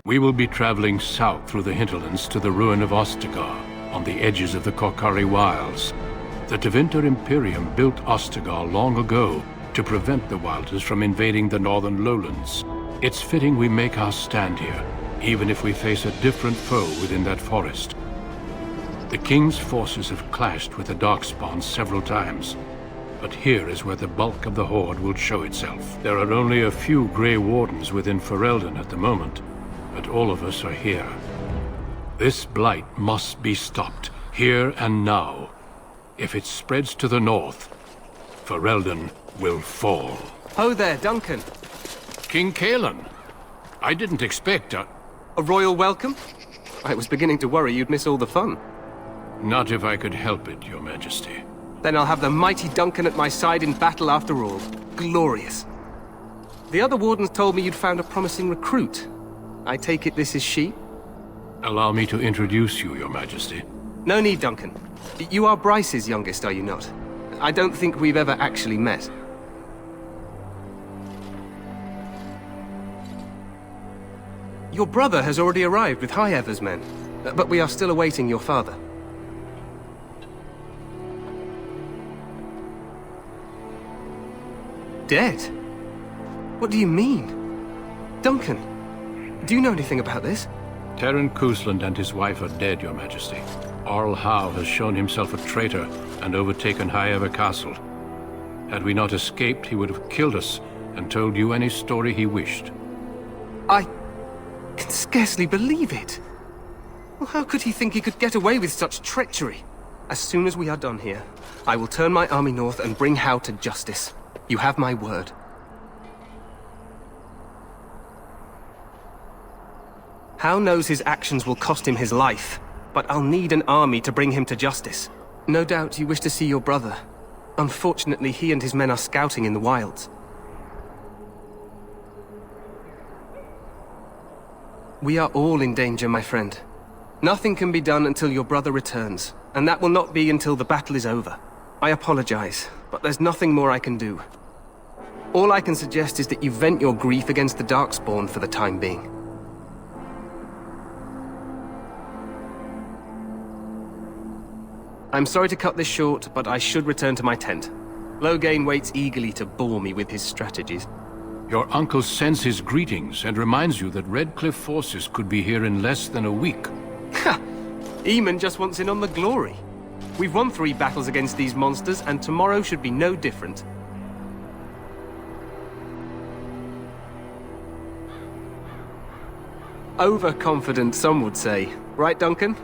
We will be traveling south through the hinterlands to the ruin of Ostagar, on the edges of the Korkari Wilds. The Tevinter Imperium built Ostagar long ago to prevent the Wilders from invading the northern lowlands. It's fitting we make our stand here, even if we face a different foe within that forest. The King's forces have clashed with the Darkspawn several times, but here is where the bulk of the Horde will show itself. There are only a few Grey Wardens within Ferelden at the moment, but all of us are here. This blight must be stopped, here and now. If it spreads to the north, Ferelden will fall. Oh there, Duncan. King Kaelan. I didn't expect a royal welcome? I was beginning to worry you'd miss all the fun. Not if I could help it, Your Majesty. Then I'll have the mighty Duncan at my side in battle after all. Glorious. The other wardens told me you'd found a promising recruit. I take it this is she? Allow me to introduce you, Your Majesty. No need, Duncan. You are Bryce's youngest, are you not? I don't think we've ever actually met. Your brother has already arrived with High Ever's men, but we are still awaiting your father. Dead? What do you mean? Duncan, do you know anything about this? Terran Cousland and his wife are dead, Your Majesty. Arl Howe has shown himself a traitor and overtaken High Ever Castle. Had we not escaped, he would have killed us and told you any story he wished. I can scarcely believe it. Well, how could he think he could get away with such treachery? As soon as we are done here, I will turn my army north and bring Howe to justice. You have my word. Howe knows his actions will cost him his life, but I'll need an army to bring him to justice. No doubt you wish to see your brother. Unfortunately, he and his men are scouting in the wilds. We are all in danger, my friend. Nothing can be done until your brother returns, and that will not be until the battle is over. I apologize, but there's nothing more I can do. All I can suggest is that you vent your grief against the Darkspawn for the time being. I'm sorry to cut this short, but I should return to my tent. Loghain waits eagerly to bore me with his strategies. Your uncle sends his greetings and reminds you that Redcliffe forces could be here in less than a week. Ha! Eamon just wants in on the glory. We've won 3 battles against these monsters, and tomorrow should be no different. Overconfident, some would say. Right, Duncan?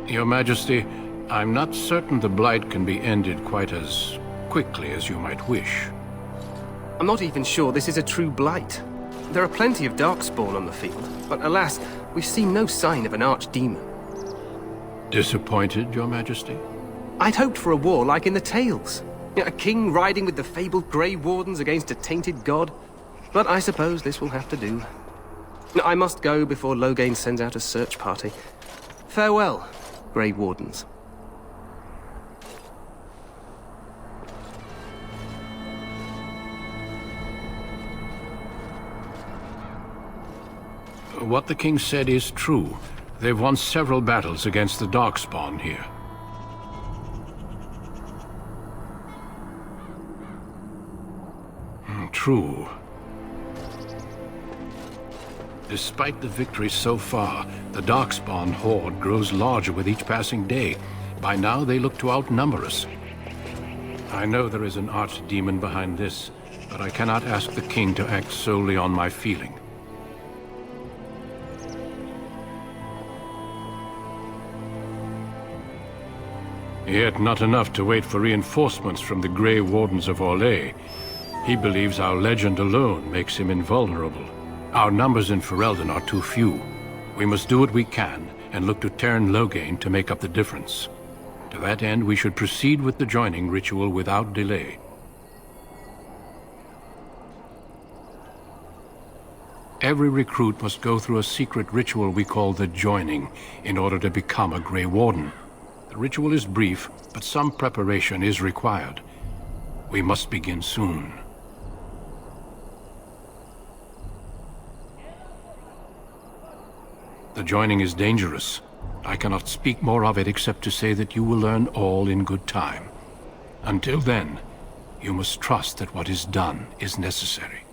Your Majesty, I'm not certain the Blight can be ended quite as quickly as you might wish. I'm not even sure this is a true blight. There are plenty of Darkspawn on the field, but alas, we've seen no sign of an archdemon. Disappointed, Your Majesty? I'd hoped for a war like in the tales. A king riding with the fabled Grey Wardens against a tainted god. But I suppose this will have to do. I must go before Loghain sends out a search party. Farewell, Grey Wardens. What the king said is true. They've won several battles against the Darkspawn here. True. Despite the victories so far, the Darkspawn horde grows larger with each passing day. By now, they look to outnumber us. I know there is an archdemon behind this, but I cannot ask the king to act solely on my feeling. Yet not enough to wait for reinforcements from the Grey Wardens of Orlais. He believes our legend alone makes him invulnerable. Our numbers in Ferelden are too few. We must do what we can, and look to Terran Loghain to make up the difference. To that end, we should proceed with the joining ritual without delay. Every recruit must go through a secret ritual we call the joining, in order to become a Grey Warden. The ritual is brief, but some preparation is required. We must begin soon. The joining is dangerous. I cannot speak more of it except to say that you will learn all in good time. Until then, you must trust that what is done is necessary.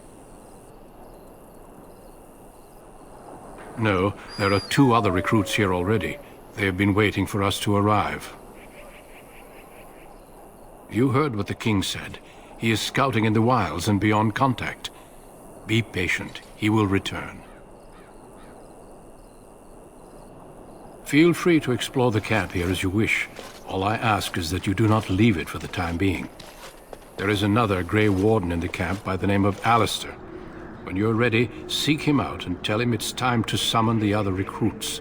No, there are 2 other recruits here already. They have been waiting for us to arrive. You heard what the king said. He is scouting in the wilds and beyond contact. Be patient. He will return. Feel free to explore the camp here as you wish. All I ask is that you do not leave it for the time being. There is another Grey Warden in the camp by the name of Alistair. When you're ready, seek him out and tell him it's time to summon the other recruits.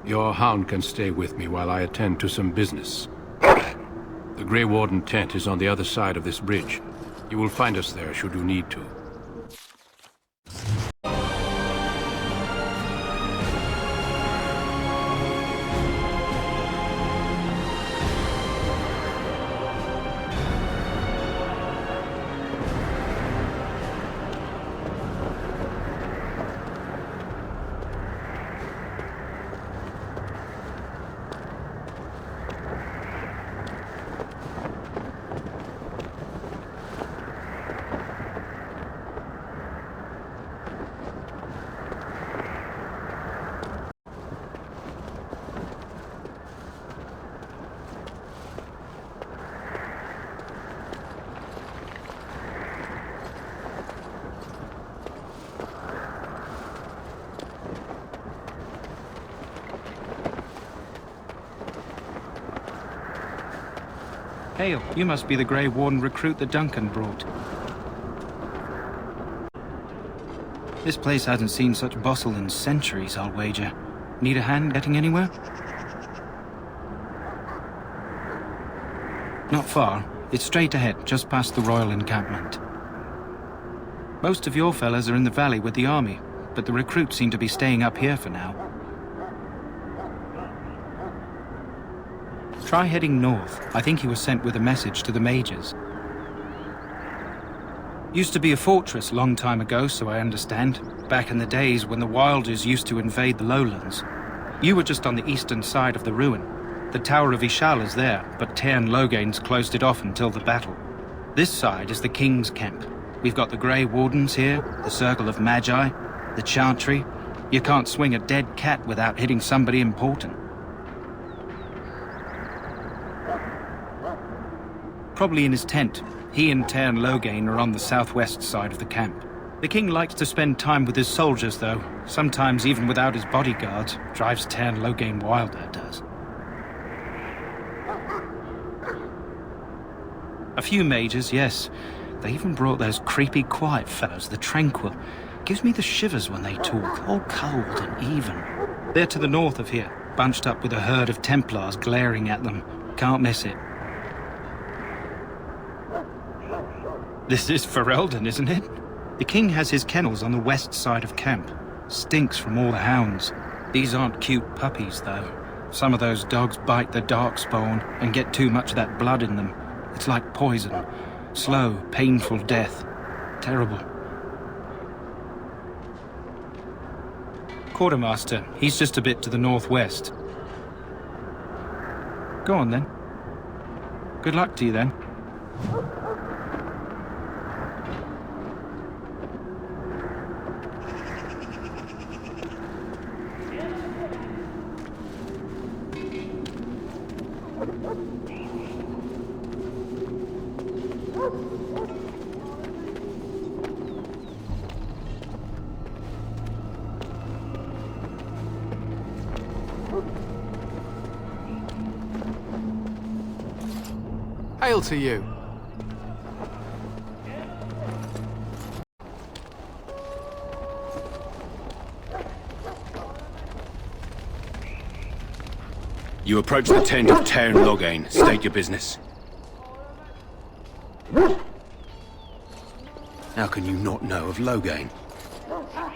Your hound can stay with me while I attend to some business. The Grey Warden tent is on the other side of this bridge. You will find us there should you need to. Hail, you must be the Grey Warden recruit that Duncan brought. This place hasn't seen such bustle in centuries, I'll wager. Need a hand getting anywhere? Not far. It's straight ahead, just past the royal encampment. Most of your fellas are in the valley with the army, but the recruits seem to be staying up here for now. Try heading north. I think he was sent with a message to the mages. Used to be a fortress a long time ago, so I understand. Back in the days when the Wilders used to invade the lowlands. You were just on the eastern side of the ruin. The Tower of Ishal is there, but Tairn Logain's closed it off until the battle. This side is the King's camp. We've got the Grey Wardens here, the Circle of Magi, the Chantry. You can't swing a dead cat without hitting somebody important. Probably in his tent. He and Tairn Logain are on the southwest side of the camp. The king likes to spend time with his soldiers, though. Sometimes even without his bodyguards. Drives Tairn Logain wild, that does. A few mages, yes. They even brought those creepy quiet fellows, the Tranquil. Gives me the shivers when they talk, all cold and even. They're to the north of here, bunched up with a herd of Templars glaring at them. Can't miss it. This is Ferelden, isn't it? The king has his kennels on the west side of camp. Stinks from all the hounds. These aren't cute puppies, though. Some of those dogs bite the darkspawn and get too much of that blood in them. It's like poison. Slow, painful death. Terrible. Quartermaster, he's just a bit to the northwest. Go on, then. Good luck to you, then. Hail to you. You approach the tent of Tairn Logain. State your business. How can you not know of Logain?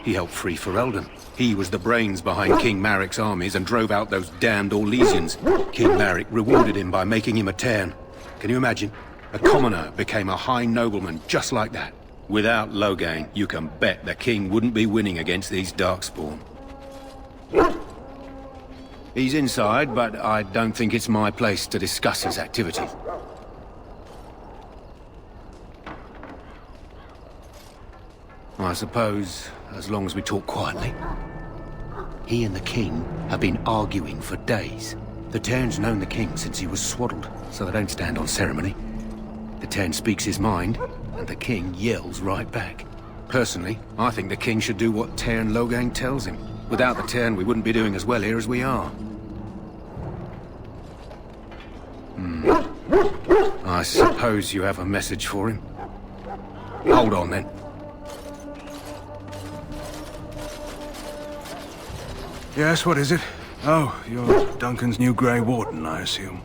He helped free Ferelden. He was the brains behind King Maric's armies and drove out those damned Orlesians. King Maric rewarded him by making him a Tairn. Can you imagine? A commoner became a high nobleman just like that. Without Logain, you can bet the king wouldn't be winning against these Darkspawn. He's inside, but I don't think it's my place to discuss his activity. I suppose, as long as we talk quietly. He and the king have been arguing for days. The Tern's known the king since he was swaddled, so they don't stand on ceremony. The Tern speaks his mind, and the king yells right back. Personally, I think the king should do what Tern Loghain tells him. Without the Tern, we wouldn't be doing as well here as we are. I suppose you have a message for him. Hold on, then. Yes, what is it? Oh, you're Duncan's new Grey Warden, I assume.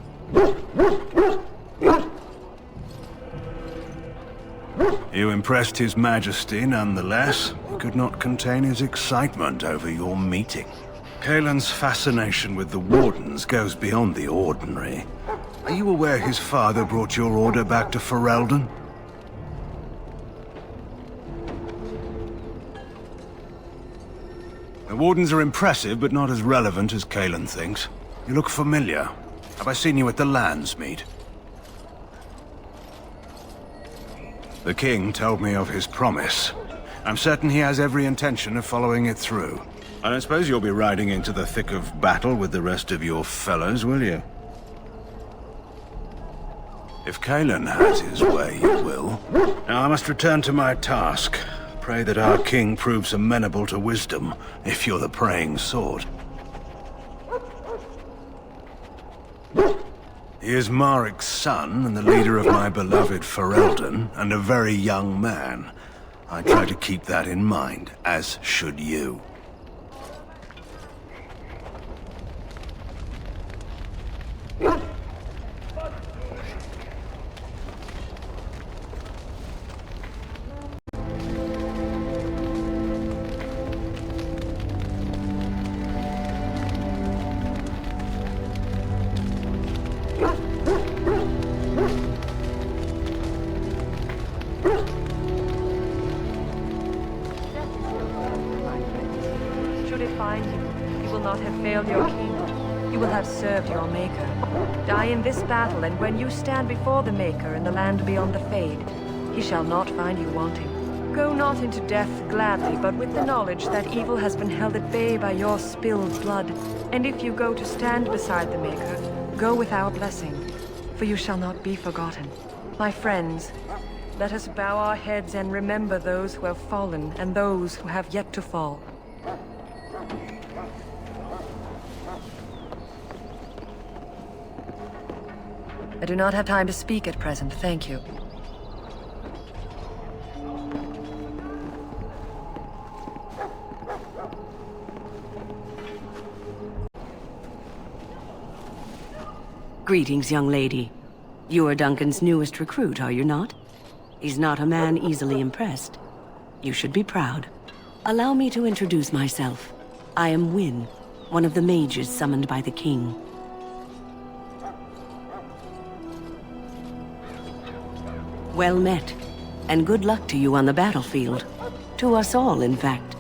You impressed His Majesty, nonetheless. He could not contain his excitement over your meeting. Kaelin's fascination with the Wardens goes beyond the ordinary. Are you aware his father brought your order back to Ferelden? The Wardens are impressive, but not as relevant as Kaelin thinks. You look familiar. Have I seen you at the Landsmeet? The King told me of his promise. I'm certain he has every intention of following it through. I don't suppose you'll be riding into the thick of battle with the rest of your fellows, will you? If Kaelin has his way, you will. Now I must return to my task. Pray that our king proves amenable to wisdom, if you're the praying sort. He is Marik's son, and the leader of my beloved Ferelden, and a very young man. I try to keep that in mind, as should you. Should it find you, you will not have failed your king. You will have served your maker. Die in this battle, and when you stand before the maker in the land beyond the Fade, he shall not find you wanting. Go not into death gladly, but with the knowledge that evil has been held at bay by your spilled blood. And if you go to stand beside the maker, go with our blessing, for you shall not be forgotten. My friends, let us bow our heads and remember those who have fallen and those who have yet to fall. I do not have time to speak at present, thank you. Greetings, young lady. You are Duncan's newest recruit, are you not? He's not a man easily impressed. You should be proud. Allow me to introduce myself. I am Wynne, one of the mages summoned by the king. Well met, and good luck to you on the battlefield. To us all, in fact.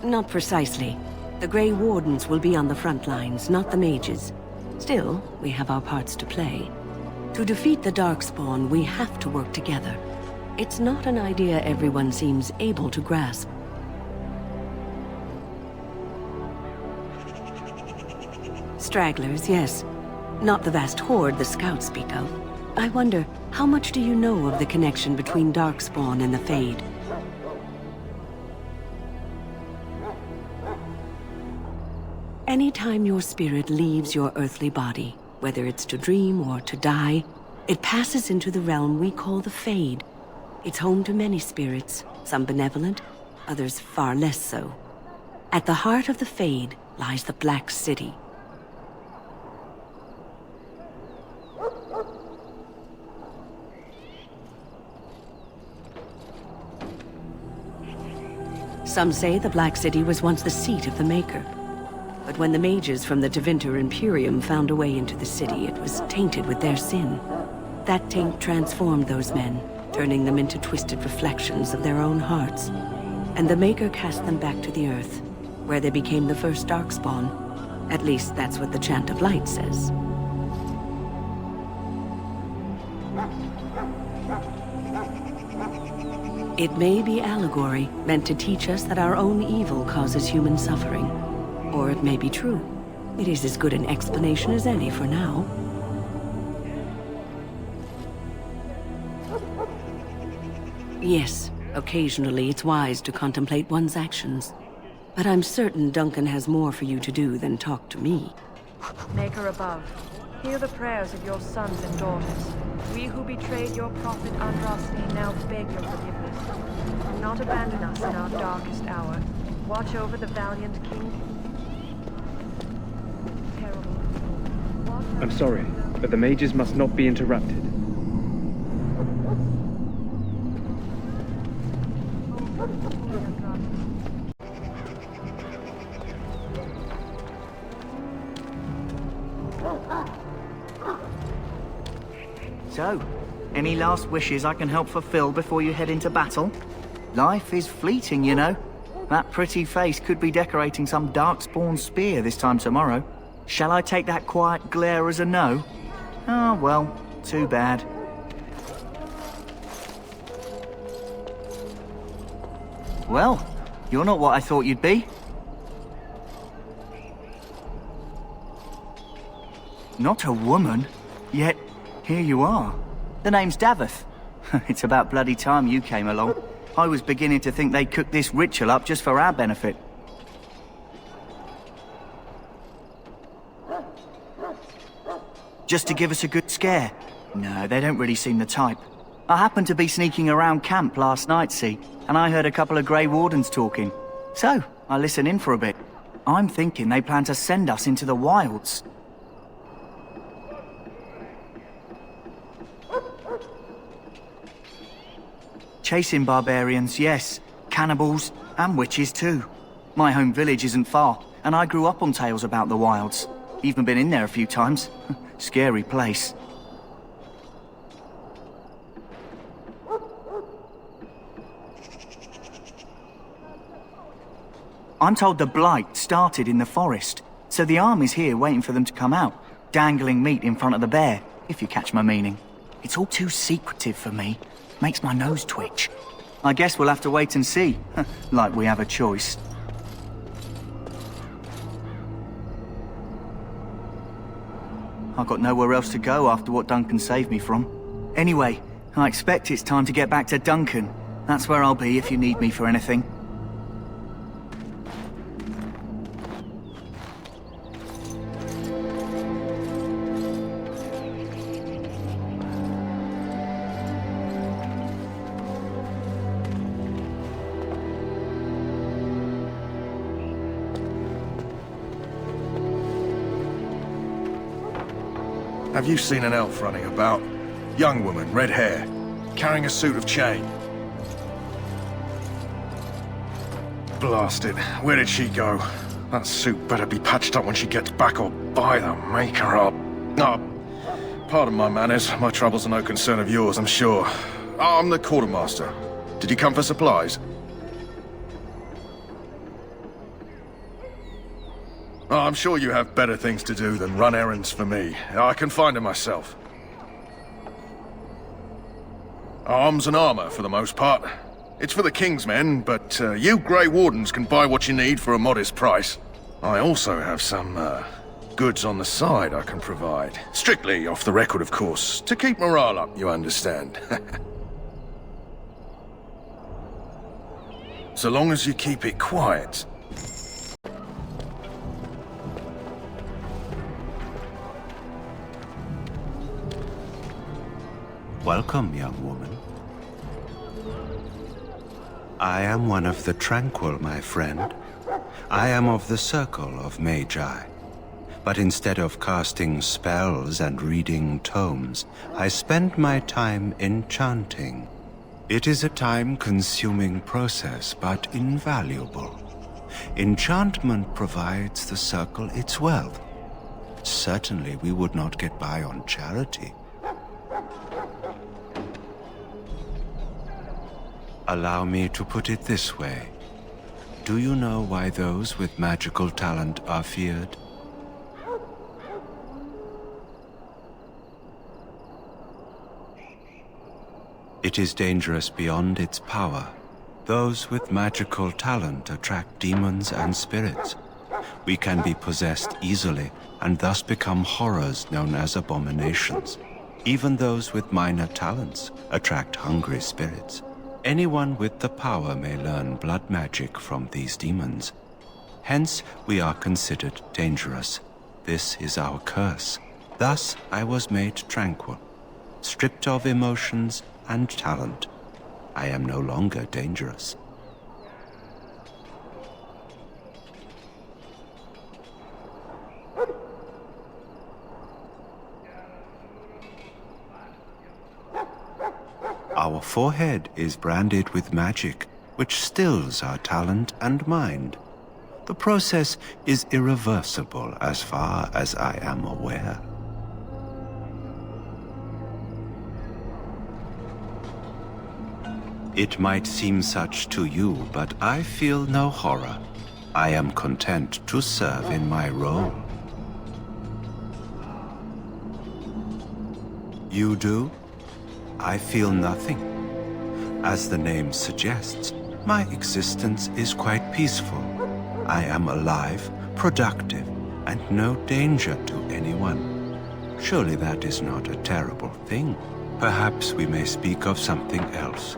Not precisely. The Grey Wardens will be on the front lines, not the mages. Still, we have our parts to play. To defeat the Darkspawn, we have to work together. It's not an idea everyone seems able to grasp. Stragglers, yes. Not the vast horde the scouts speak of. I wonder, how much do you know of the connection between Darkspawn and the Fade? Anytime your spirit leaves your earthly body, whether it's to dream or to die, it passes into the realm we call the Fade. It's home to many spirits, some benevolent, others far less so. At the heart of the Fade lies the Black City. Some say the Black City was once the seat of the Maker. But when the mages from the Tevinter Imperium found a way into the city, it was tainted with their sin. That taint transformed those men, turning them into twisted reflections of their own hearts. and the Maker cast them back to the Earth, where they became the first Darkspawn. At least that's what the Chant of Light says. It may be allegory, meant to teach us that our own evil causes human suffering. Or it may be true. It is as good an explanation as any for now. Yes, occasionally it's wise to contemplate one's actions. But I'm certain Duncan has more for you to do than talk to me. Maker above, hear the prayers of your sons and daughters. We who betrayed your prophet Andraste now beg your forgiveness. Do not abandon us in our darkest hour. Watch over the valiant king. I'm sorry, but the mages must not be interrupted. So, any last wishes I can help fulfill before you head into battle? Life is fleeting, you know. That pretty face could be decorating some Darkspawn spear this time tomorrow. Shall I take that quiet glare as a no? Oh, well, too bad. Well, you're not what I thought you'd be. Not a woman, yet here you are. The name's Daveth. It's about bloody time you came along. I was beginning to think they cooked this ritual up just for our benefit. Just to give us a good scare? No, they don't really seem the type. I happened to be sneaking around camp last night, see, and I heard a couple of Grey Wardens talking. So, I listened in for a bit. I'm thinking they plan to send us into the wilds. Chasing barbarians, yes. Cannibals, and witches too. My home village isn't far, and I grew up on tales about the wilds. Even been in there a few times. Scary place. I'm told the Blight started in the forest, so the army's here waiting for them to come out, dangling meat in front of the bear, if you catch my meaning. It's all too secretive for me. Makes my nose twitch. I guess we'll have to wait and see, like we have a choice. I've got nowhere else to go after what Duncan saved me from. Anyway, I expect it's time to get back to Duncan. That's where I'll be if you need me for anything. Have you seen an elf running about? Young woman, red hair, carrying a suit of chain. Blast it. Where did she go? That suit better be patched up when she gets back, or by the Maker up. Oh, pardon my manners. My troubles are no concern of yours, I'm sure. I'm the quartermaster. Did you come for supplies? Oh, I'm sure you have better things to do than run errands for me. I can find them myself. Arms and armor, for the most part. It's for the King's men, but you Grey Wardens can buy what you need for a modest price. I also have some, goods on the side I can provide. Strictly off the record, of course. To keep morale up, you understand. So long as you keep it quiet. Welcome, young woman. I am one of the Tranquil, my friend. I am of the Circle of Magi. But instead of casting spells and reading tomes, I spend my time enchanting. It is a time-consuming process, but invaluable. Enchantment provides the Circle its wealth. Certainly we would not get by on charity. Allow me to put it this way. Do you know why those with magical talent are feared? It is dangerous beyond its power. Those with magical talent attract demons and spirits. We can be possessed easily and thus become horrors known as abominations. Even those with minor talents attract hungry spirits. Anyone with the power may learn blood magic from these demons. Hence, we are considered dangerous. This is our curse. Thus, I was made tranquil, stripped of emotions and talent. I am no longer dangerous. Our forehead is branded with magic, which stills our talent and mind. The process is irreversible as far as I am aware. It might seem such to you, but I feel no horror. I am content to serve in my role. You do? I feel nothing. As the name suggests, my existence is quite peaceful. I am alive, productive, and no danger to anyone. Surely that is not a terrible thing. Perhaps we may speak of something else.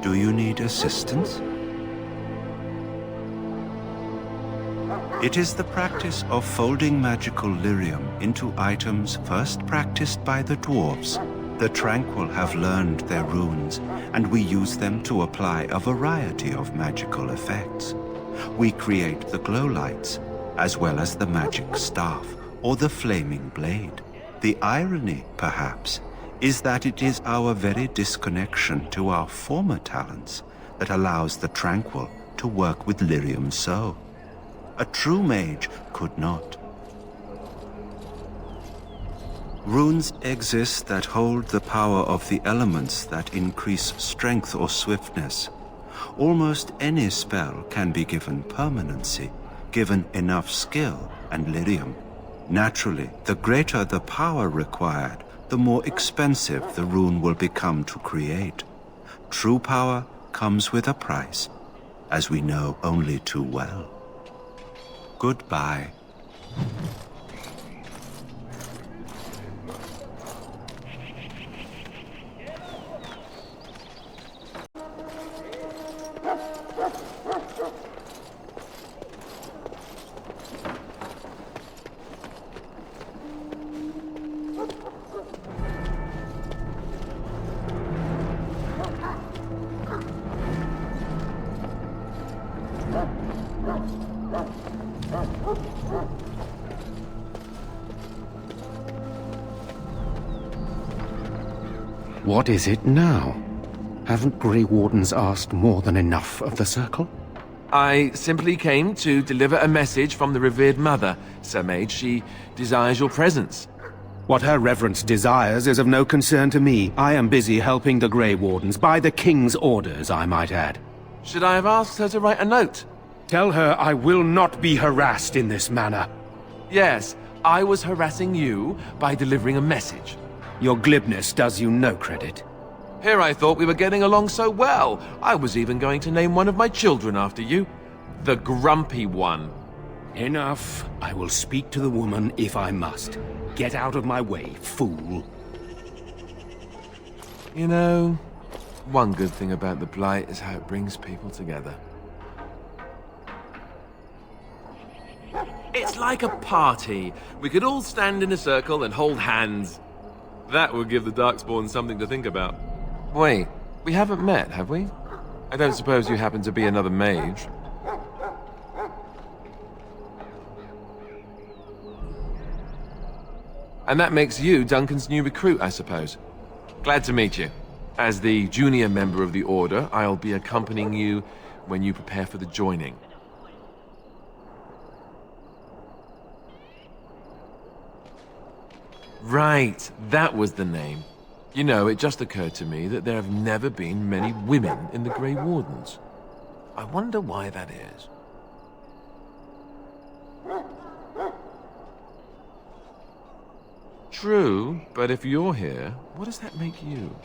Do you need assistance? It is the practice of folding magical lyrium into items first practiced by the dwarves. The Tranquil have learned their runes, and we use them to apply a variety of magical effects. We create the glow lights, as well as the magic staff, or the flaming blade. The irony, perhaps, is that it is our very disconnection to our former talents that allows the Tranquil to work with lyrium so. A true mage could not. Runes exist that hold the power of the elements that increase strength or swiftness. Almost any spell can be given permanency, given enough skill and lyrium. Naturally, the greater the power required, the more expensive the rune will become to create. True power comes with a price, as we know only too well. Goodbye. What is it now? Haven't Grey Wardens asked more than enough of the Circle? I simply came to deliver a message from the revered mother, Sir Mage. She desires your presence. What her reverence desires is of no concern to me. I am busy helping the Grey Wardens, by the King's orders, I might add. Should I have asked her to write a note? Tell her I will not be harassed in this manner. Yes, I was harassing you by delivering a message. Your glibness does you no credit. Here I thought we were getting along so well. I was even going to name one of my children after you. The Grumpy One. Enough. I will speak to the woman if I must. Get out of my way, fool. You know, one good thing about the Blight is how it brings people together. It's like a party. We could all stand in a circle and hold hands. That would give the Darkspawn something to think about. Wait, we haven't met, have we? I don't suppose you happen to be another mage. And that makes you Duncan's new recruit, I suppose. Glad to meet you. As the junior member of the Order, I'll be accompanying you when you prepare for the joining. Right, that was the name. You know, it just occurred to me that there have never been many women in the Grey Wardens. I wonder why that is. True, but if you're here, what does that make you?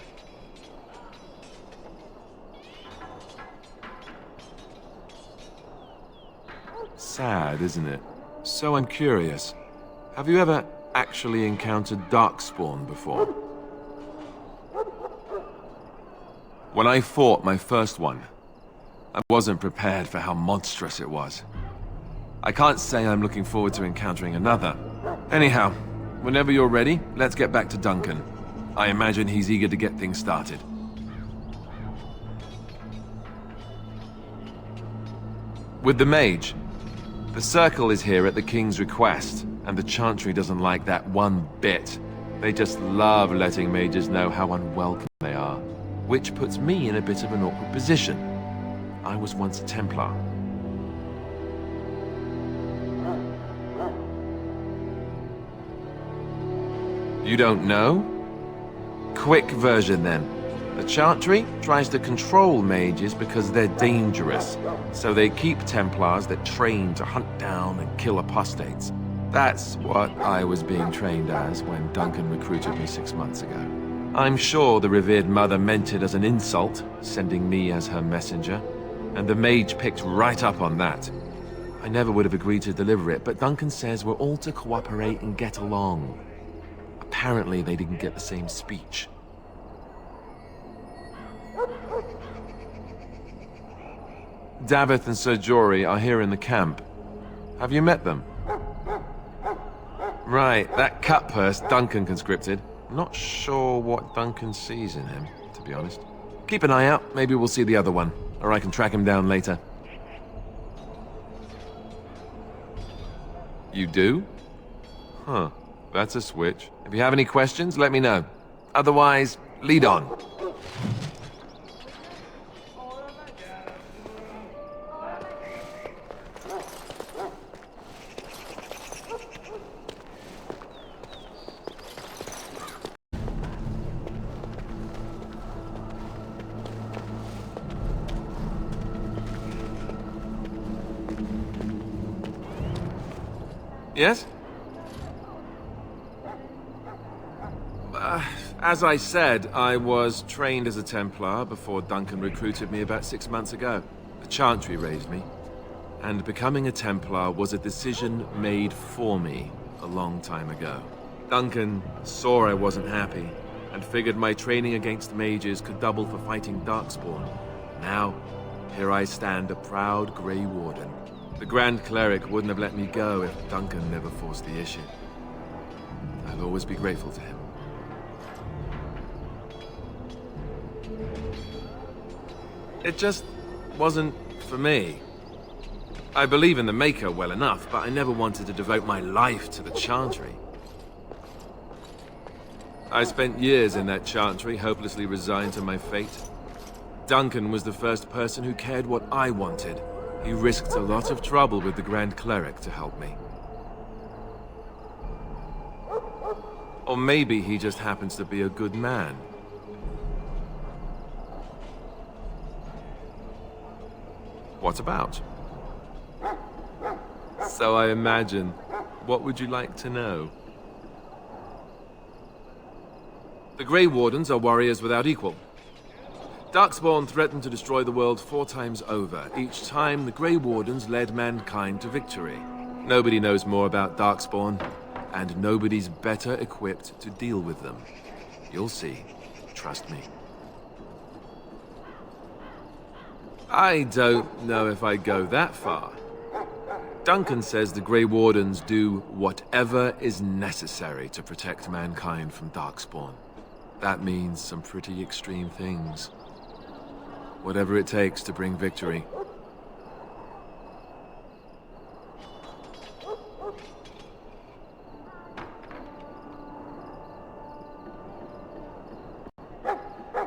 Sad, isn't it? So I'm curious. Have you ever actually encountered Darkspawn before? When I fought my first one, I wasn't prepared for how monstrous it was. I can't say I'm looking forward to encountering another. Anyhow, whenever you're ready, let's get back to Duncan. I imagine he's eager to get things started. With the mage, the Circle is here at the King's request, and the Chantry doesn't like that one bit. They just love letting mages know how unwelcome they are, which puts me in a bit of an awkward position. I was once a Templar. You don't know? Quick version then. The Chantry tries to control mages because they're dangerous, so they keep Templars that train to hunt down and kill apostates. That's what I was being trained as when Duncan recruited me 6 months ago. I'm sure the revered mother meant it as an insult, sending me as her messenger, and the mage picked right up on that. I never would have agreed to deliver it, but Duncan says we're all to cooperate and get along. Apparently they didn't get the same speech. Davith and Sir Jory are here in the camp. Have you met them? Right, that cutpurse Duncan conscripted. Not sure what Duncan sees in him, to be honest. Keep an eye out, maybe we'll see the other one, or I can track him down later. You do? Huh, that's a switch. If you have any questions, let me know. Otherwise, lead on. Yes? As I said, I was trained as a Templar before Duncan recruited me about 6 months ago. The Chantry raised me, and becoming a Templar was a decision made for me a long time ago. Duncan saw I wasn't happy, and figured my training against mages could double for fighting Darkspawn. Now, here I stand, a proud Grey Warden. The Grand Cleric wouldn't have let me go if Duncan never forced the issue. I'll always be grateful to him. It just wasn't for me. I believe in the Maker well enough, but I never wanted to devote my life to the Chantry. I spent years in that Chantry, hopelessly resigned to my fate. Duncan was the first person who cared what I wanted. He risked a lot of trouble with the Grand Cleric to help me. Or maybe he just happens to be a good man. What about? So I imagine. What would you like to know? The Grey Wardens are warriors without equal. Darkspawn threatened to destroy the world 4 times over. Each time, the Grey Wardens led mankind to victory. Nobody knows more about Darkspawn, and nobody's better equipped to deal with them. You'll see. Trust me. I don't know if I'd go that far. Duncan says the Grey Wardens do whatever is necessary to protect mankind from Darkspawn. That means some pretty extreme things. Whatever it takes to bring victory.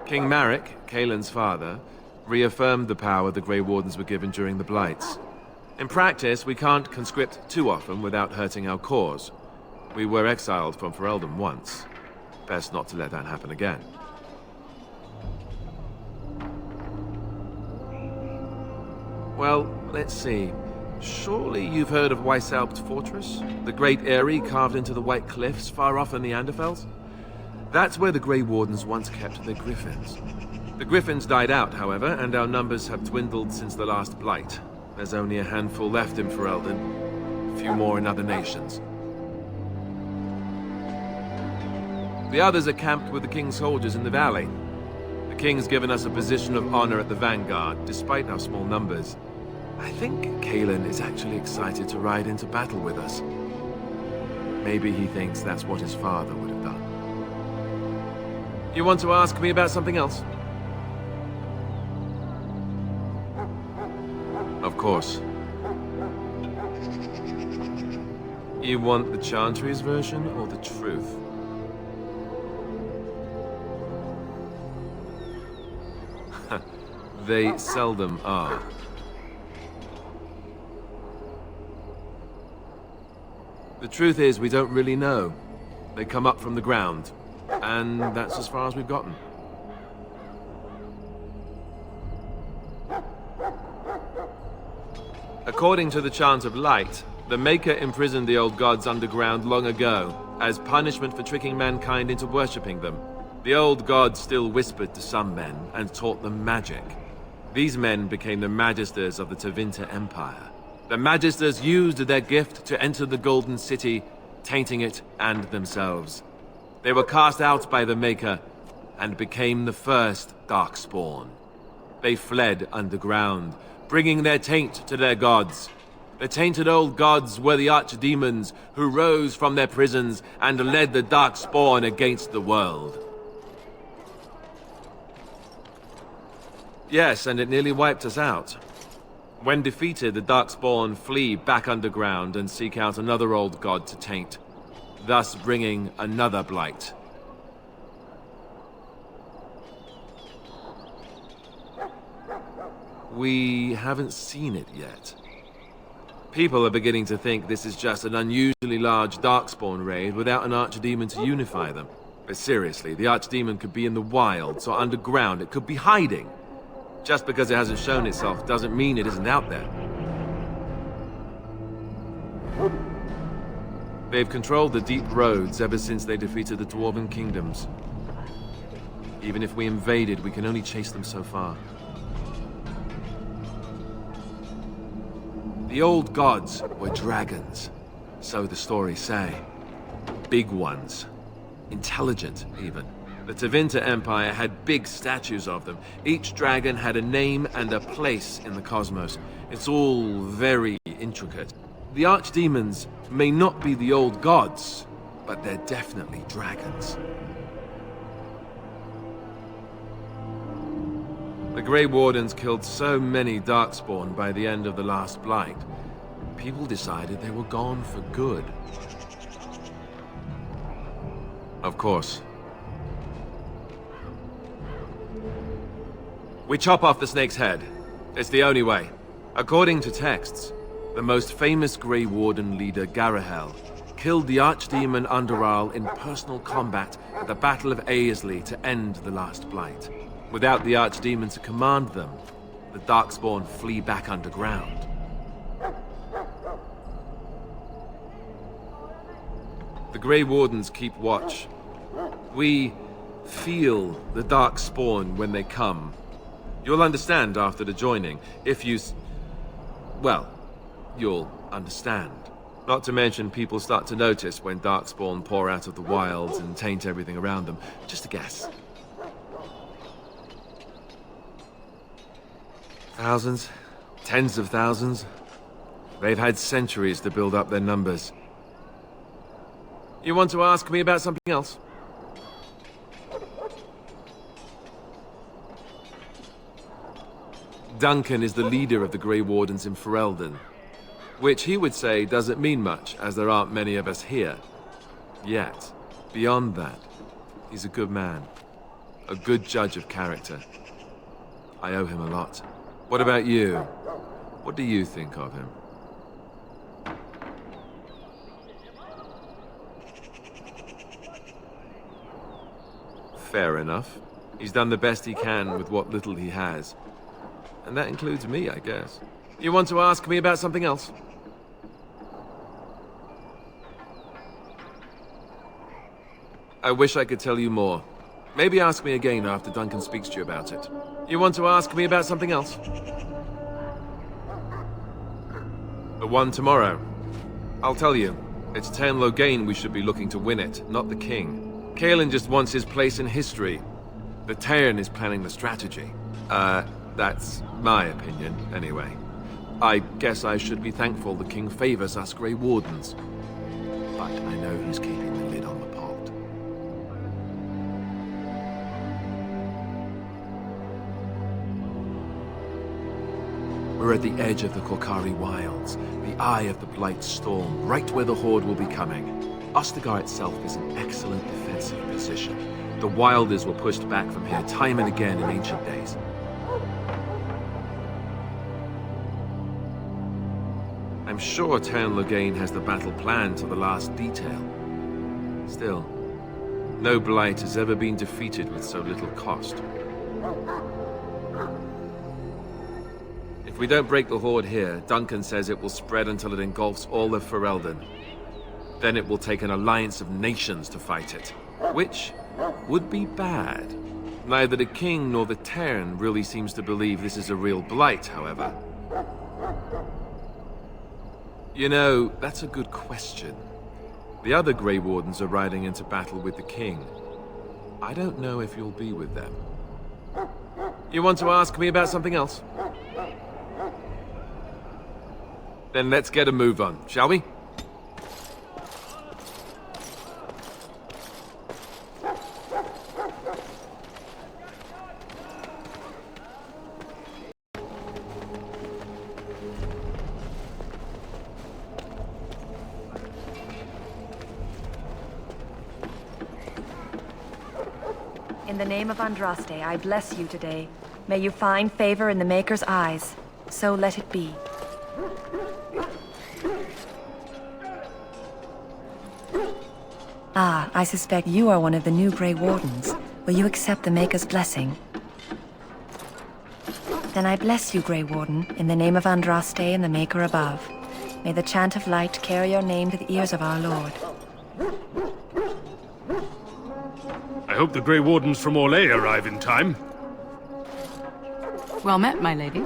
King Marek, Kaelin's father, reaffirmed the power the Grey Wardens were given during the Blights. In practice, we can't conscript too often without hurting our cause. We were exiled from Ferelden once. Best not to let that happen again. Well, let's see. Surely you've heard of Weishaupt Fortress? The great eyrie carved into the White Cliffs far off in the Anderfels? That's where the Grey Wardens once kept their griffins. The griffins died out, however, and our numbers have dwindled since the last Blight. There's only a handful left in Ferelden, a few more in other nations. The others are camped with the King's soldiers in the valley. The King's given us a position of honor at the vanguard, despite our small numbers. I think Cailan is actually excited to ride into battle with us. Maybe he thinks that's what his father would have done. You want to ask me about something else? Of course. You want the Chantry's version or the truth? They seldom are. The truth is, we don't really know. They come up from the ground, and that's as far as we've gotten. According to the Chant of Light, the Maker imprisoned the old gods underground long ago, as punishment for tricking mankind into worshipping them. The old gods still whispered to some men, and taught them magic. These men became the Magisters of the Tevinter Empire. The Magisters used their gift to enter the Golden City, tainting it and themselves. They were cast out by the Maker, and became the first Darkspawn. They fled underground, bringing their taint to their gods. The tainted old gods were the archdemons who rose from their prisons and led the Darkspawn against the world. Yes, and it nearly wiped us out. When defeated, the Darkspawn flee back underground and seek out another old god to taint, thus bringing another blight. We haven't seen it yet. People are beginning to think this is just an unusually large Darkspawn raid without an archdemon to unify them. But seriously, the archdemon could be in the wilds or underground. It could be hiding. Just because it hasn't shown itself doesn't mean it isn't out there. They've controlled the deep roads ever since they defeated the Dwarven kingdoms. Even if we invaded, we can only chase them so far. The old gods were dragons, so the stories say. Big ones. Intelligent, even. The Tevinter Empire had big statues of them. Each dragon had a name and a place in the cosmos. It's all very intricate. The archdemons may not be the old gods, but they're definitely dragons. The Grey Wardens killed so many Darkspawn by the end of the last Blight. People decided they were gone for good. Of course. We chop off the snake's head. It's the only way. According to texts, the most famous Grey Warden leader, Garahel, killed the Archdemon Underal in personal combat at the Battle of Aesley to end the last Blight. Without the Archdemon to command them, the Darkspawn flee back underground. The Grey Wardens keep watch. We feel the Darkspawn when they come. You'll understand after the joining, if you... well, you'll understand. Not to mention people start to notice when Darkspawn pour out of the wilds and taint everything around them. Just a guess. Thousands, tens of thousands. They've had centuries to build up their numbers. You want to ask me about something else? Duncan is the leader of the Grey Wardens in Ferelden, which he would say doesn't mean much, as there aren't many of us here. Yet, beyond that, he's a good man, a good judge of character. I owe him a lot. What about you? What do you think of him? Fair enough. He's done the best he can with what little he has. And that includes me, I guess. You want to ask me about something else? I wish I could tell you more. Maybe ask me again after Duncan speaks to you about it. You want to ask me about something else? The one tomorrow. I'll tell you. It's Tairn Loghain we should be looking to win it, not the king. Caelan just wants his place in history. The Tairn is planning the strategy. That's my opinion, anyway. I guess I should be thankful the king favors us Grey Wardens. But I know he's keeping the lid on the pot. We're at the edge of the Korcari Wilds, the eye of the Blight Storm, right where the Horde will be coming. Ostagar itself is an excellent defensive position. The Wilders were pushed back from here time and again in ancient days. I'm sure Tairn Loghain has the battle planned to the last detail. Still, no Blight has ever been defeated with so little cost. If we don't break the Horde here, Duncan says it will spread until it engulfs all of Ferelden. Then it will take an alliance of nations to fight it, which would be bad. Neither the king nor the Tairn really seems to believe this is a real Blight, however. You know, that's a good question. The other Grey Wardens are riding into battle with the king. I don't know if you'll be with them. You want to ask me about something else? Then let's get a move on, shall we? In the name of Andraste, I bless you today. May you find favor in the Maker's eyes. So let it be. Ah, I suspect you are one of the new Grey Wardens. Will you accept the Maker's blessing? Then I bless you, Grey Warden, in the name of Andraste and the Maker above. May the chant of light carry your name to the ears of our Lord. I hope the Grey Wardens from Orlais arrive in time. Well met, my lady.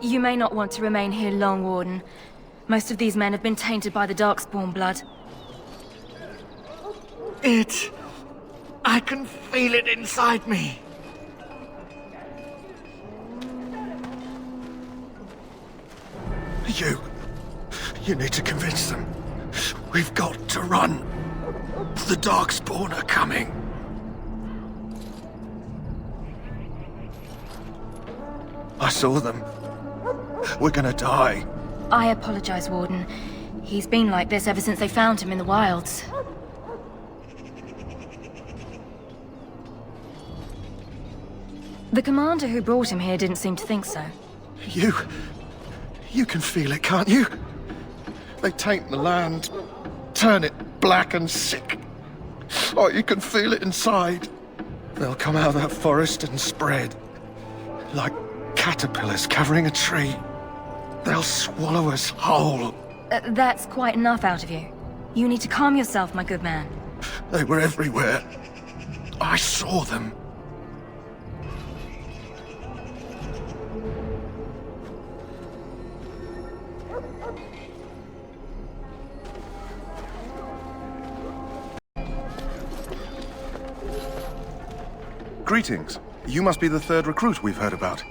You may not want to remain here long, Warden. Most of these men have been tainted by the Darkspawn blood. I can feel it inside me. You need to convince them. We've got to run. The Darkspawn are coming. I saw them. We're gonna die. I apologize, Warden. He's been like this ever since they found him in the wilds. The commander who brought him here didn't seem to think so. You can feel it, can't you? They taint the land, turn it black and sick. Oh, you can feel it inside. They'll come out of that forest and spread. Like caterpillars covering a tree. They'll swallow us whole. That's quite enough out of you. You need to calm yourself, my good man. They were everywhere. I saw them. Greetings. You must be the third recruit we've heard about.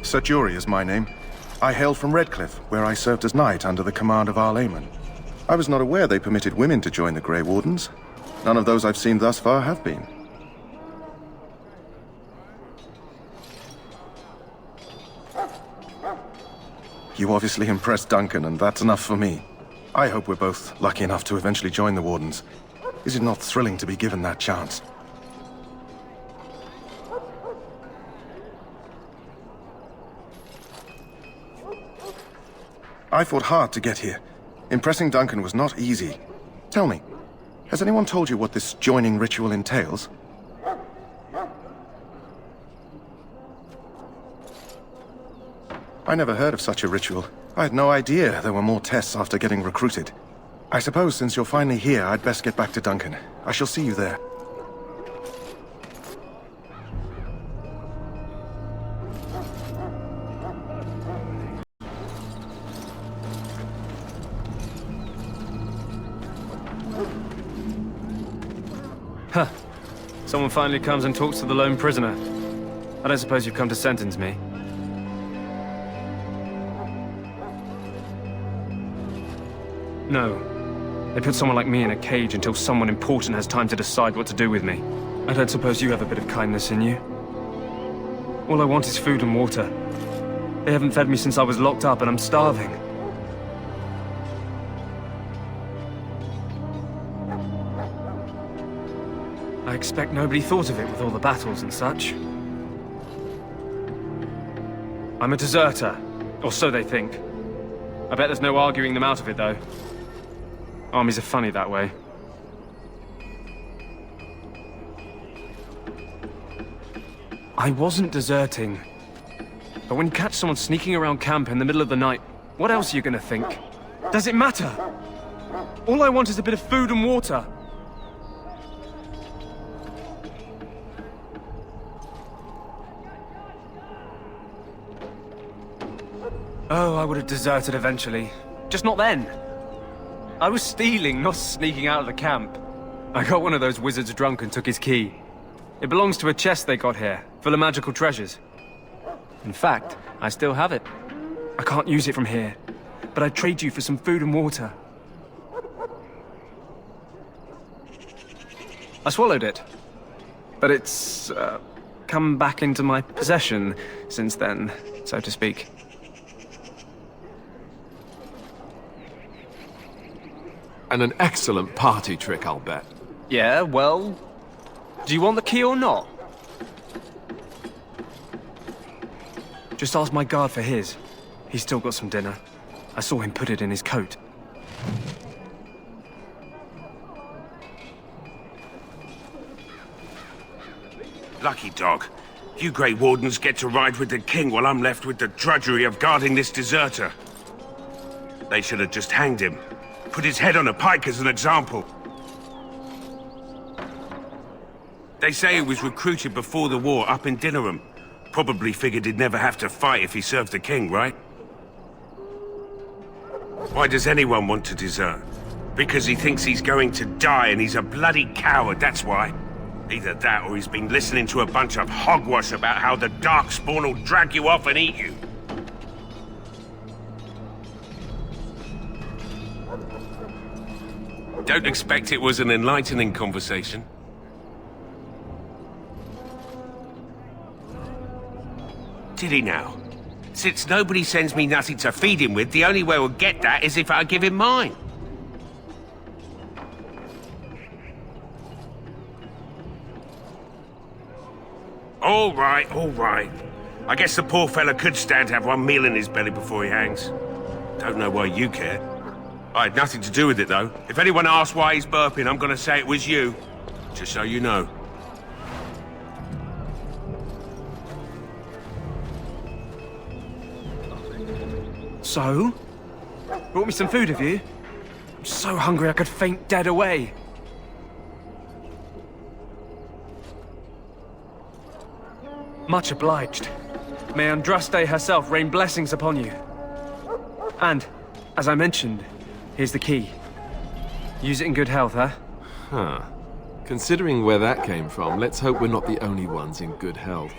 Sir Jury is my name. I hail from Redcliffe, where I served as knight under the command of Arl Eamon. I was not aware they permitted women to join the Grey Wardens. None of those I've seen thus far have been. You obviously impressed Duncan, and that's enough for me. I hope we're both lucky enough to eventually join the Wardens. Is it not thrilling to be given that chance? I fought hard to get here. Impressing Duncan was not easy. Tell me, has anyone told you what this joining ritual entails? I never heard of such a ritual. I had no idea there were more tests after getting recruited. I suppose since you're finally here, I'd best get back to Duncan. I shall see you there. Huh. Someone finally comes and talks to the lone prisoner. I don't suppose you've come to sentence me. No. They put someone like me in a cage until someone important has time to decide what to do with me. I don't suppose you have a bit of kindness in you. All I want is food and water. They haven't fed me since I was locked up and I'm starving. I expect nobody thought of it with all the battles and such. I'm a deserter, or so they think. I bet there's no arguing them out of it, though. Armies are funny that way. I wasn't deserting. But when you catch someone sneaking around camp in the middle of the night, what else are you gonna think? Does it matter? All I want is a bit of food and water. Oh, I would have deserted eventually. Just not then. I was stealing, not sneaking out of the camp. I got one of those wizards drunk and took his key. It belongs to a chest they got here, full of magical treasures. In fact, I still have it. I can't use it from here, but I'd trade you for some food and water. I swallowed it, but it's come back into my possession since then, so to speak. And an excellent party trick, I'll bet. Yeah, well... Do you want the key or not? Just ask my guard for his. He's still got some dinner. I saw him put it in his coat. Lucky dog. You Grey Wardens get to ride with the king while I'm left with the drudgery of guarding this deserter. They should have just hanged him. Put his head on a pike as an example. They say he was recruited before the war up in Dinnerham. Probably figured he'd never have to fight if he served the king, right? Why does anyone want to desert? Because he thinks he's going to die and he's a bloody coward, that's why. Either that or he's been listening to a bunch of hogwash about how the Darkspawn will drag you off and eat you. Don't expect it was an enlightening conversation. Did he now? Since nobody sends me nothing to feed him with, the only way we'll get that is if I give him mine. All right, all right. I guess the poor fella could stand to have one meal in his belly before he hangs. Don't know why you care. I had nothing to do with it, though. If anyone asks why he's burping, I'm gonna say it was you. Just so you know. So? Brought me some food, have you? I'm so hungry I could faint dead away. Much obliged. May Andraste herself rain blessings upon you. And, as I mentioned, here's the key. Use it in good health, huh? Huh. Considering where that came from, let's hope we're not the only ones in good health.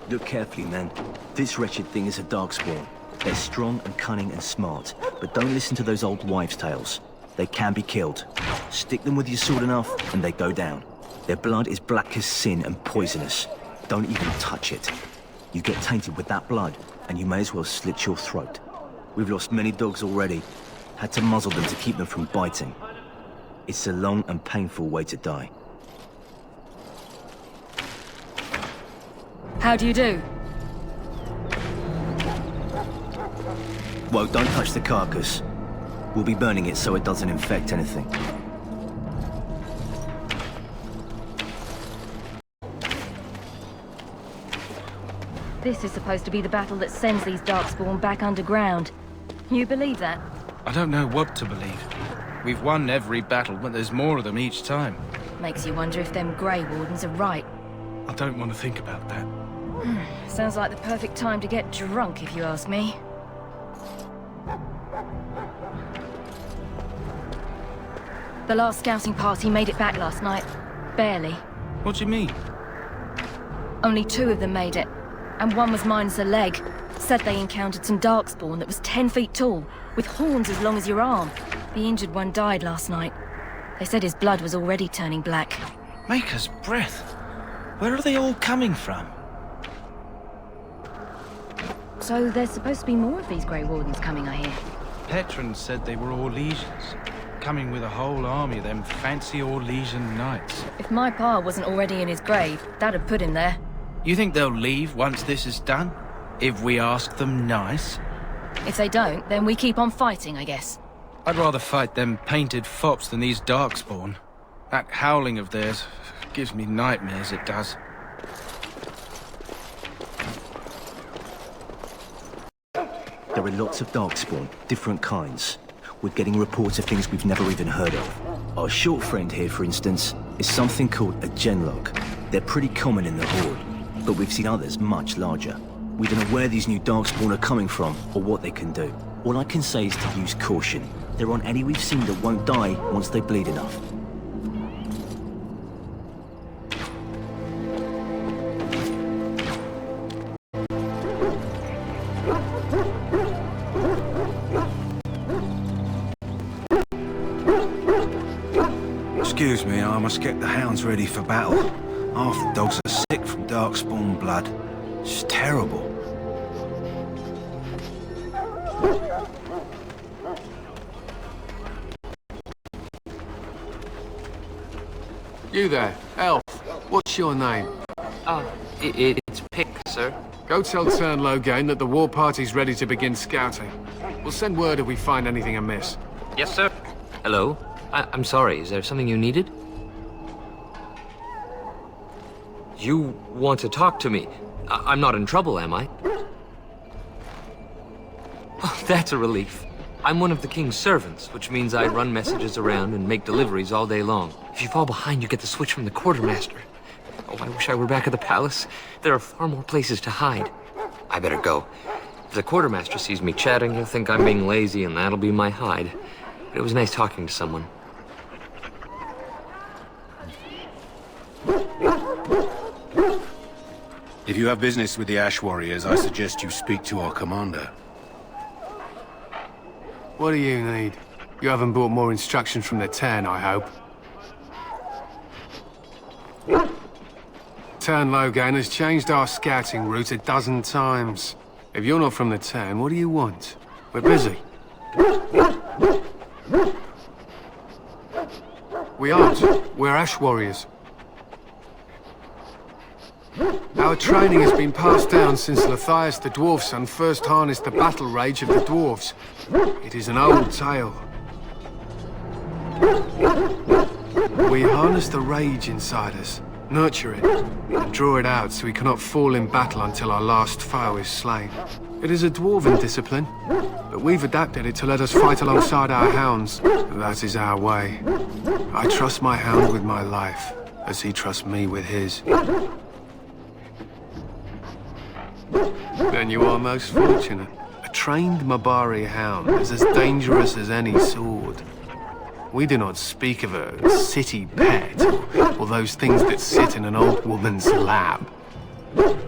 Look carefully, man. This wretched thing is a Darkspawn. They're strong and cunning and smart, but don't listen to those old wives' tales. They can be killed. Stick them with your sword enough, and they go down. Their blood is black as sin and poisonous. Don't even touch it. You get tainted with that blood, and you may as well slit your throat. We've lost many dogs already. had to muzzle them to keep them from biting. It's a long and painful way to die. How do you do? Well, don't touch the carcass. We'll be burning it so it doesn't infect anything. This is supposed to be the battle that sends these Darkspawn back underground. You believe that? I don't know what to believe. We've won every battle, but there's more of them each time. Makes you wonder if them Grey Wardens are right. I don't want to think about that. Sounds like the perfect time to get drunk, if you ask me. The last scouting party made it back last night. Barely. What do you mean? Only 2 of them made it, and one was minus a leg. Said they encountered some Darkspawn that was 10 feet tall, with horns as long as your arm. The injured one died last night. They said his blood was already turning black. Maker's breath. Where are they all coming from? So there's supposed to be more of these Grey Wardens coming, I hear. Petron said they were Orlesians, coming with a whole army of them fancy Orlesian knights. If my pa wasn't already in his grave, that'd put him there. You think they'll leave once this is done? If we ask them nice? If they don't, then we keep on fighting, I guess. I'd rather fight them painted fops than these Darkspawn. That howling of theirs gives me nightmares, it does. There are lots of Darkspawn, different kinds. We're getting reports of things we've never even heard of. Our short friend here, for instance, is something called a genlog. They're pretty common in the Horde, but we've seen others much larger. We don't know where these new Darkspawn are coming from, or what they can do. All I can say is to use caution. There aren't any we've seen that won't die once they bleed enough. Excuse me, I must get the hounds ready for battle. Half the dogs are sick from Darkspawn blood. It's terrible. You there, elf. What's your name? It's Pick, sir. Go tell Tern Loghain that the war party's ready to begin scouting. We'll send word if we find anything amiss. Yes, sir. Hello? I'm sorry, is there something you needed? You want to talk to me? I'm not in trouble, am I? Oh, that's a relief. I'm one of the king's servants, which means I run messages around and make deliveries all day long. If you fall behind, you get the switch from the quartermaster. Oh, I wish I were back at the palace. There are far more places to hide. I better go. If the quartermaster sees me chatting, he'll think I'm being lazy, and that'll be my hide. But it was nice talking to someone. If you have business with the Ash Warriors, I suggest you speak to our commander. What do you need? You haven't brought more instructions from the Tern, I hope. Tern Loghain has changed our scouting route 12 times. If you're not from the Tern, what do you want? We're busy. We aren't. We're Ash Warriors. Our training has been passed down since Lathias the Dwarf Son first harnessed the battle rage of the dwarves. It is an old tale. We harness the rage inside us, nurture it, and draw it out so we cannot fall in battle until our last foe is slain. It is a dwarven discipline, but we've adapted it to let us fight alongside our hounds. That is our way. I trust my hound with my life, as he trusts me with his. Then you are most fortunate. A trained Mabari hound is as dangerous as any sword. We do not speak of a city pet, or those things that sit in an old woman's lap. To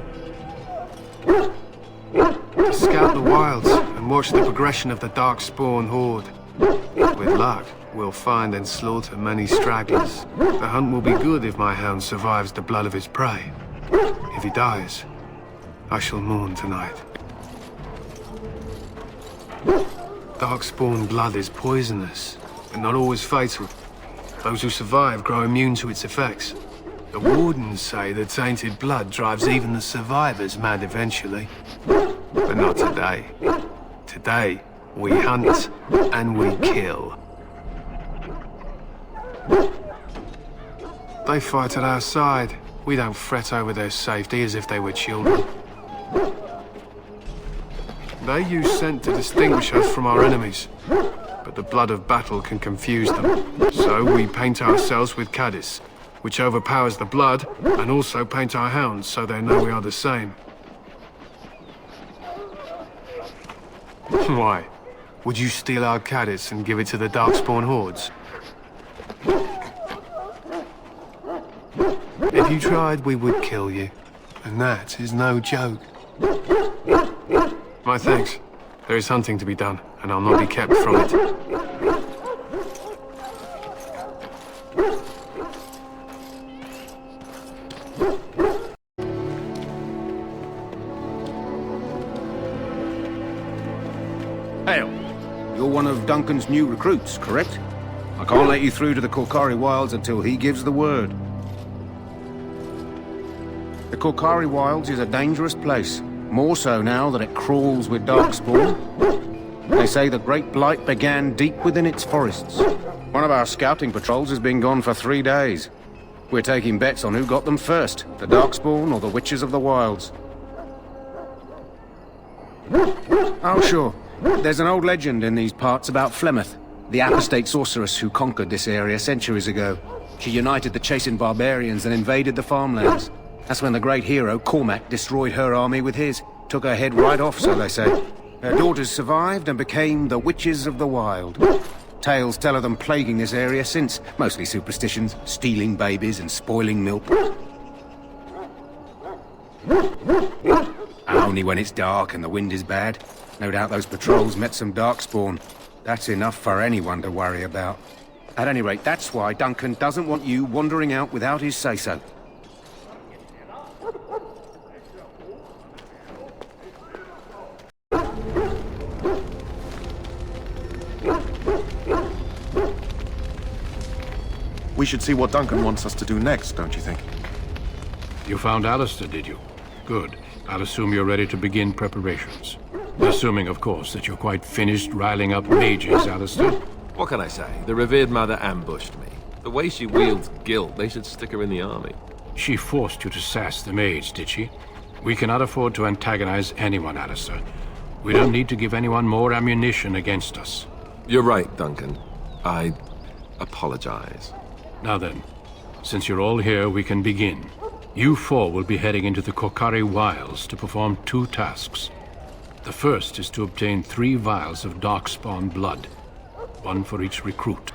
scout the wilds and watch the progression of the Darkspawn horde. With luck, we'll find and slaughter many stragglers. The hunt will be good if my hound survives the blood of his prey. If he dies, I shall mourn tonight. Darkspawn blood is poisonous, but not always fatal. Those who survive grow immune to its effects. The Wardens say the tainted blood drives even the survivors mad eventually. But not today. Today, we hunt and we kill. They fight at our side. We don't fret over their safety as if they were children. They use scent to distinguish us from our enemies, but the blood of battle can confuse them. So we paint ourselves with Caddis, which overpowers the blood, and also paint our hounds so they know we are the same. Why? Would you steal our Caddis and give it to the Darkspawn hordes? If you tried, we would kill you. And that is no joke. My thanks. There is hunting to be done, and I'll not be kept from it. Hail. You're one of Duncan's new recruits, correct? I can't let you through to the Korkari Wilds until he gives the word. The Korkari Wilds is a dangerous place. More so now that it crawls with Darkspawn. They say the Great Blight began deep within its forests. One of our scouting patrols has been gone for 3 days. We're taking bets on who got them first, the Darkspawn or the Witches of the Wilds. Oh, sure. There's an old legend in these parts about Flemeth, the apostate sorceress who conquered this area centuries ago. She united the chasing barbarians and invaded the farmlands. That's when the great hero, Cormac, destroyed her army with his. Took her head right off, so they say. Her daughters survived and became the Witches of the Wild. Tales tell of them plaguing this area since. Mostly superstitions, stealing babies and spoiling milk. Only when it's dark and the wind is bad. No doubt those patrols met some Darkspawn. That's enough for anyone to worry about. At any rate, that's why Duncan doesn't want you wandering out without his say-so. We should see what Duncan wants us to do next, don't you think? You found Alistair, did you? Good. I'll assume you're ready to begin preparations. Assuming, of course, that you're quite finished riling up mages, Alistair. What can I say? The revered mother ambushed me. The way she wields guilt, they should stick her in the army. She forced you to sass the mage, did she? We cannot afford to antagonize anyone, Alistair. We don't need to give anyone more ammunition against us. You're right, Duncan. I apologize. Now then, since you're all here, we can begin. You four will be heading into the Korkari Wilds to perform 2 tasks. The first is to obtain 3 vials of Darkspawn blood, 1 for each recruit.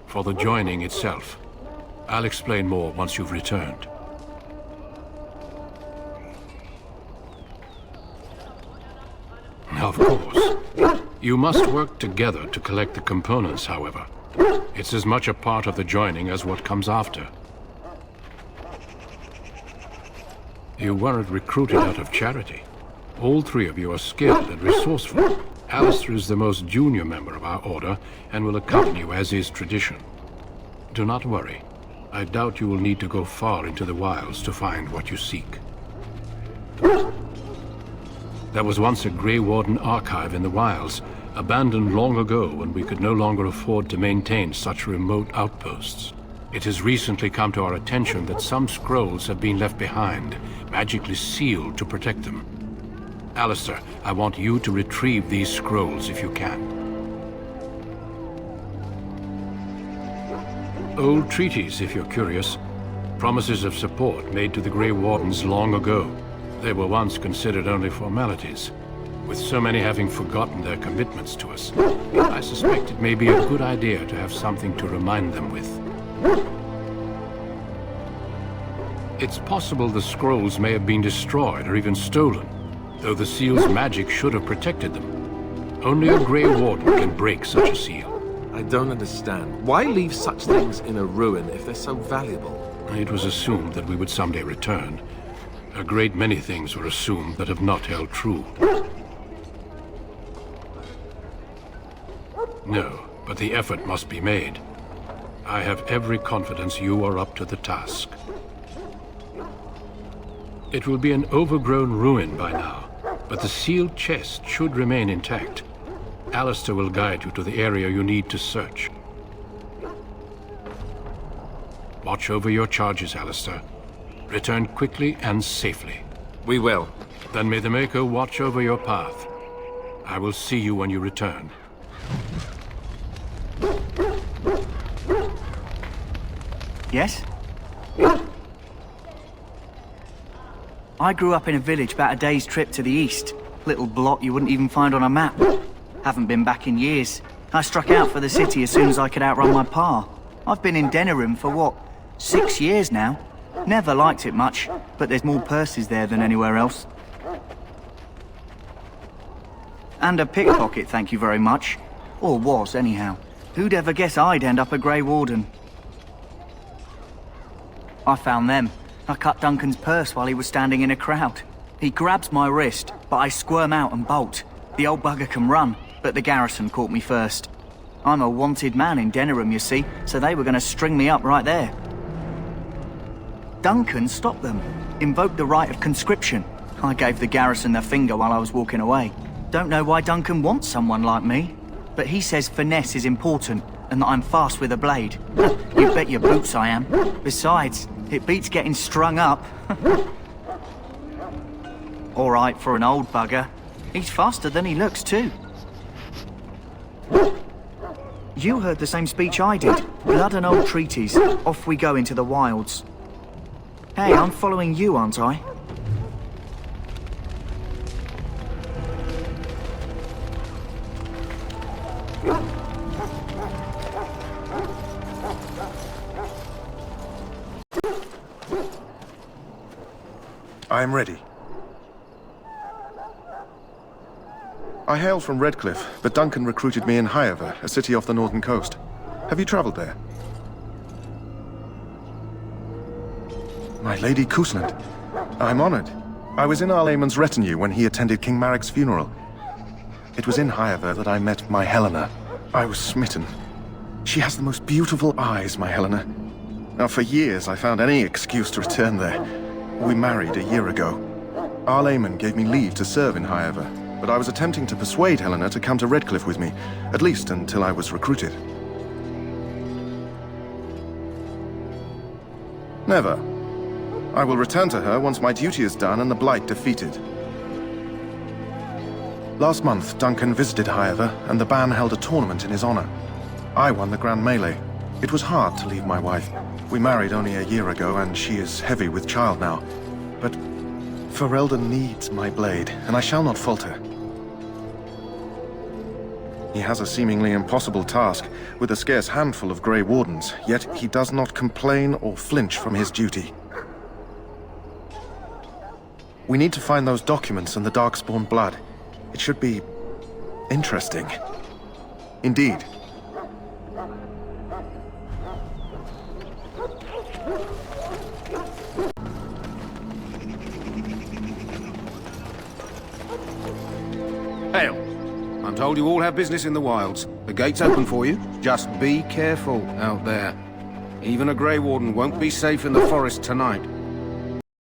For the joining itself, I'll explain more once you've returned. Of course. You must work together to collect the components, however. It's as much a part of the joining as what comes after. You weren't recruited out of charity. All 3 of you are skilled and resourceful. Alistair is the most junior member of our order and will accompany you as is tradition. Do not worry. I doubt you will need to go far into the wilds to find what you seek. There was once a Grey Warden archive in the wilds, abandoned long ago when we could no longer afford to maintain such remote outposts. It has recently come to our attention that some scrolls have been left behind, magically sealed to protect them. Alistair, I want you to retrieve these scrolls if you can. Old treaties, if you're curious. Promises of support made to the Grey Wardens long ago. They were once considered only formalities. With so many having forgotten their commitments to us, I suspect it may be a good idea to have something to remind them with. It's possible the scrolls may have been destroyed or even stolen, though the seal's magic should have protected them. Only a Grey Warden can break such a seal. I don't understand. Why leave such things in a ruin if they're so valuable? It was assumed that we would someday return. A great many things were assumed that have not held true. No, but the effort must be made. I have every confidence you are up to the task. It will be an overgrown ruin by now, but the sealed chest should remain intact. Alistair will guide you to the area you need to search. Watch over your charges, Alistair. Return quickly and safely. We will. Then may the Maker watch over your path. I will see you when you return. Yes? I grew up in a village about a day's trip to the east. Little blot you wouldn't even find on a map. Haven't been back in years. I struck out for the city as soon as I could outrun my pa. I've been in Denerim for what, 6 years now? Never liked it much, but there's more purses there than anywhere else. And a pickpocket, thank you very much. Or was, anyhow. Who'd ever guess I'd end up a Grey Warden? I found them. I cut Duncan's purse while he was standing in a crowd. He grabs my wrist, but I squirm out and bolt. The old bugger can run, but the garrison caught me first. I'm a wanted man in Denerim, you see, so they were going to string me up right there. Duncan stopped them, invoked the right of conscription. I gave the garrison the finger while I was walking away. Don't know why Duncan wants someone like me, but he says finesse is important and that I'm fast with a blade. You bet your boots I am. Besides, it beats getting strung up. All right for an old bugger. He's faster than he looks too. You heard the same speech I did. Blood and old treaties. Off we go into the wilds. Hey, I'm following you, aren't I? I am ready. I hail from Redcliffe, but Duncan recruited me in Highever, a city off the northern coast. Have you traveled there? My Lady Kusnand. I'm honored. I was in Arlayman's retinue when he attended King Maric's funeral. It was in Highever that I met my Helena. I was smitten. She has the most beautiful eyes, my Helena. Now, for years, I found any excuse to return there. We married a year ago. Arlayman gave me leave to serve in Highever, but I was attempting to persuade Helena to come to Redcliffe with me, at least until I was recruited. Never. I will return to her once my duty is done and the Blight defeated. Last month, Duncan visited Highever, and the band held a tournament in his honor. I won the Grand Melee. It was hard to leave my wife. We married only a year ago, and she is heavy with child now. But Ferelden needs my blade, and I shall not falter. He has a seemingly impossible task, with a scarce handful of Grey Wardens, yet he does not complain or flinch from his duty. We need to find those documents and the Darkspawn blood. It should be interesting. Indeed. Hail. I'm told you all have business in the wilds. The gate's open for you. Just be careful out there. Even a Grey Warden won't be safe in the forest tonight.